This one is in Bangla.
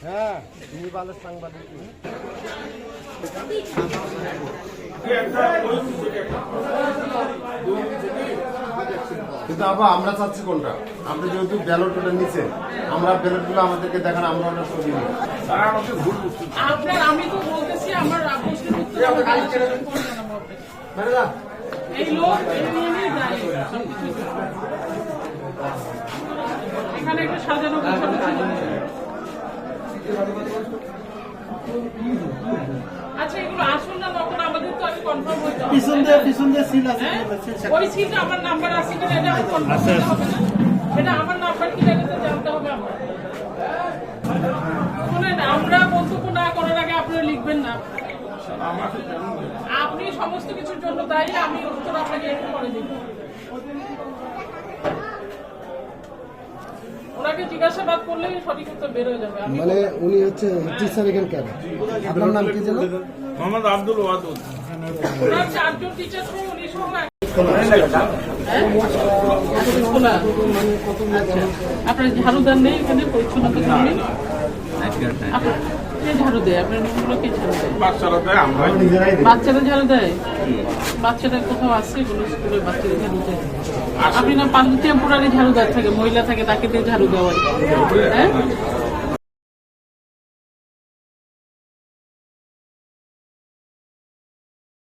হ্যাঁ তুমি ভালো সাংবাদিক। কিন্তু আবার আমরা চাচ্ছি কোনটা? আপনি যেহেতু ব্যালটটা নিচ্ছেন, আমরা ব্যালটগুলো আমাদেরকে দেখান, আমরা ওটা ছবি নিই। আপনার আমি তো বলতেছি আমার প্রশ্নের উত্তর এই লোক নিয়ে যায় এখানে একটা সাজানো গোছানো ছিল। আচ্ছা এগুলো আসল না নকল আমাদের তো আগে কনফার্ম হইতে হবে। পিছন দিয়ে সিল আছে, ওই সিলটা আমার নাম্বার আছে কিনা এটা আমি কনফার্ম করতে হবে না। এটা আমার নাম্বার কিনা এটা তো জানতে হবে আমার। শুনেন আমরা মন্তব্য না করার আগে আপনারা লিখবেন না। আপনি সমস্ত কিছুর জন্য দায়ী, আমি উত্তর আপনাকে একটু পরে দিব। ওনাকে জিজ্ঞাসাবাদ করলে সঠিক উত্তর বের হয়ে যাবে। মানে উনি হচ্ছে টিচার এখানে কেন? আপনার নাম কি ছিল? মোহাম্মদ আব্দুল ওয়াদুদ। ওনার 4 জন টিচার তো উনি সহ আপনার ঝাড়ু দেন নেই এখানে পরিচ্ছন্নতা কর্মী ঝাড়ু দেয় আপনার রুমগুলো কে ঝাড়ু দেয়? বাচ্চারা ঝাড়ু দেয়? বাচ্চারা কোথাও আছে কোনো স্কুলে বাচ্চারা ঝাড়ু দেয়? আপনি না টেম্পোরারি ঝাড়ুদার থাকে, মহিলা থাকে, তাকে দিয়ে ঝাড়ু দেওয়া হয়। হ্যাঁ